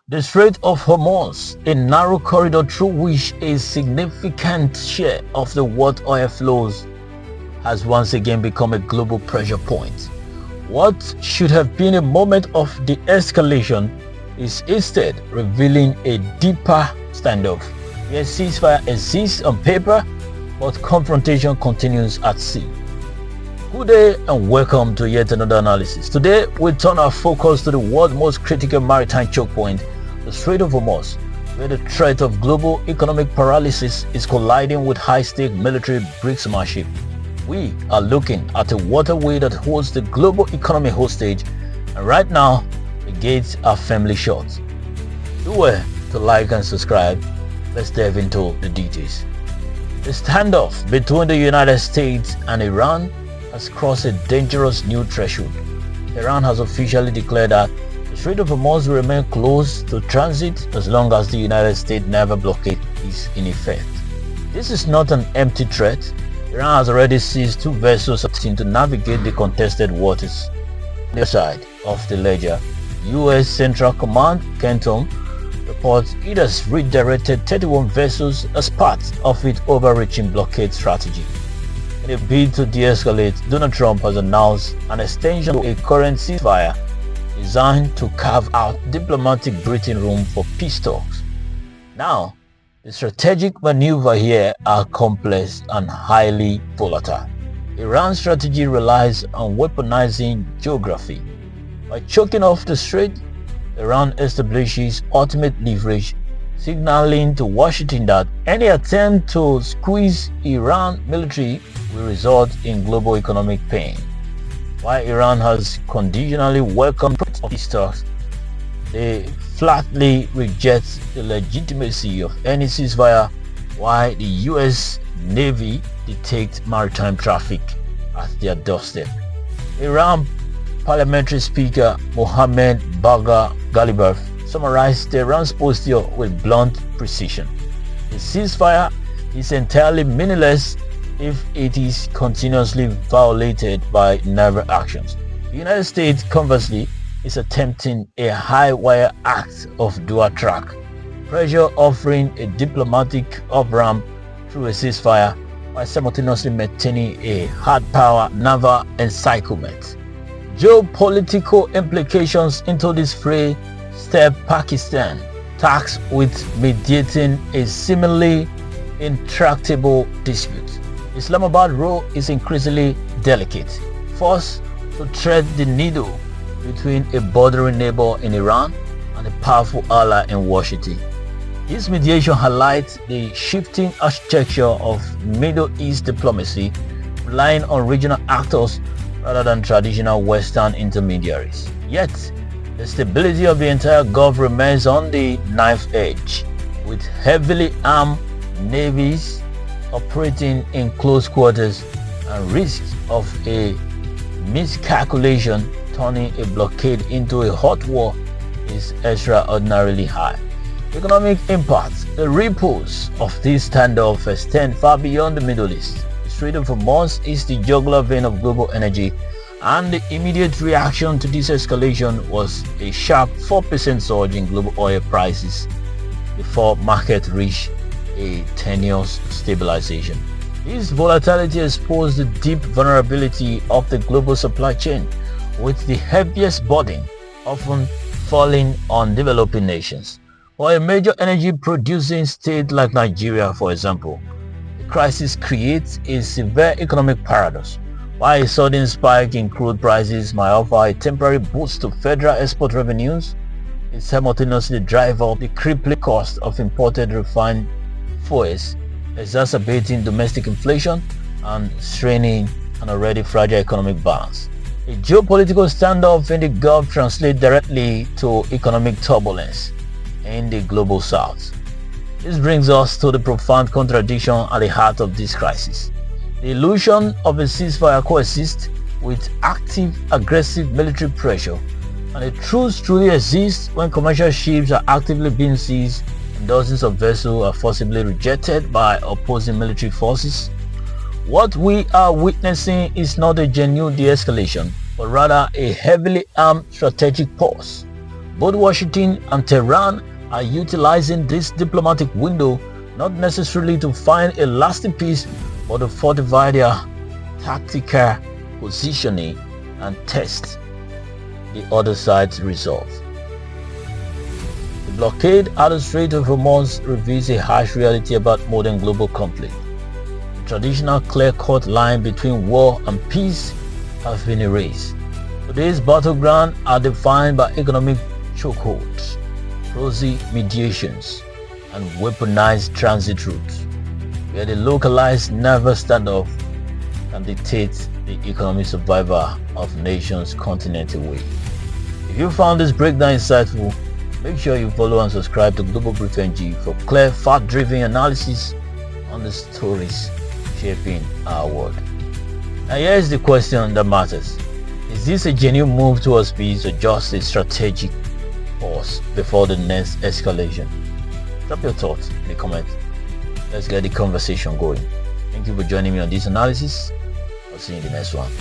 The Strait of Hormuz, a narrow corridor through which a significant share of the world oil flows, has once again become a global pressure point. What should have been a moment of de-escalation is instead revealing a deeper standoff, where ceasefire exists on paper, but confrontation continues at sea. Good day and welcome to yet another analysis. Today we turn our focus to the world's most critical maritime choke point, the Strait of Hormuz, where the threat of global economic paralysis is colliding with high-stake military brinkmanship. We are looking at a waterway that holds the global economy hostage, and right now the gates are firmly shut. Do well to like and subscribe. Let's dive into the details. The standoff between the United States and Iran has crossed a dangerous new threshold. Tehran has officially declared that the Strait of Hormuz will remain closed to transit as long as the United States naval blockade is in effect. This is not an empty threat. Iran has already seized two vessels attempting to navigate the contested waters. On the other side of the ledger, U.S. Central Command CENTCOM reports it has redirected 31 vessels as part of its overreaching blockade strategy. In a bid to de-escalate, Donald Trump has announced an extension to a current ceasefire designed to carve out diplomatic breathing room for peace talks. Now, the strategic maneuvers here are complex and highly volatile. Iran's strategy relies on weaponizing geography. By choking off the strait, Iran establishes ultimate leverage, signaling to Washington that any attempt to squeeze Iran military will result in global economic pain. While Iran has conditionally welcomed peace talks, they flatly reject the legitimacy of any ceasefire, while the U.S. Navy detects maritime traffic at their doorstep. Iran Parliamentary Speaker Mohammed Bagher Ghalibaf summarized Tehran's posture with blunt precision. The ceasefire is entirely meaningless if it is continuously violated by naval actions. The United States, conversely, is attempting a high-wire act of dual track pressure, offering a diplomatic off-ramp through a ceasefire while simultaneously maintaining a hard-power naval encirclement. Geopolitical implications into this fray step Pakistan, tasked with mediating a seemingly intractable dispute. Islamabad's role is increasingly delicate, forced to thread the needle between a bordering neighbor in Iran and a powerful ally in Washington. This mediation highlights the shifting architecture of Middle East diplomacy, relying on regional actors rather than traditional Western intermediaries. Yet, the stability of the entire Gulf remains on the knife edge, with heavily armed navies operating in close quarters and risks of a miscalculation turning a blockade into a hot war is extraordinarily high. Economic impacts. The ripples of this standoff extend far beyond the Middle East. The Strait of Hormuz is the jugular vein of global energy, and the immediate reaction to this escalation was a sharp 4% surge in global oil prices before market reached a tenuous stabilization. This volatility exposed the deep vulnerability of the global supply chain, with the heaviest burden often falling on developing nations. For a major energy producing state like Nigeria, for example, the crisis creates a severe economic paradox. While a sudden spike in crude prices might offer a temporary boost to federal export revenues, it simultaneously drives up the crippling cost of imported refined fuels, exacerbating domestic inflation and straining an already fragile economic balance. A geopolitical standoff in the Gulf translates directly to economic turbulence in the global south. This brings us to the profound contradiction at the heart of this crisis. The illusion of a ceasefire coexists with active, aggressive military pressure, and the truth truly exists when commercial ships are actively being seized and dozens of vessels are forcibly rejected by opposing military forces. What we are witnessing is not a genuine de-escalation, but rather a heavily armed strategic pause. Both Washington and Tehran are utilizing this diplomatic window not necessarily to find a lasting peace, but to fortify their tactical positioning and test the other side's resolve. The blockade at the Strait of Hormuz reveals a harsh reality about modern global conflict. The traditional clear-cut line between war and peace has been erased. Today's battlegrounds are defined by economic chokeholds, rosy mediations, and weaponized transit routes, where the localized naval standoff can dictate the economic survival of nations continent-away. If you found this breakdown insightful, make sure you follow and subscribe to Global Brief NG for clear, fact-driven analysis on the stories shaping our world. Now here is the question that matters. Is this a genuine move towards peace or just a strategic pause before the next escalation? Drop your thoughts in the comments. Let's get the conversation going. Thank you for joining me on this analysis. I'll see you in the next one.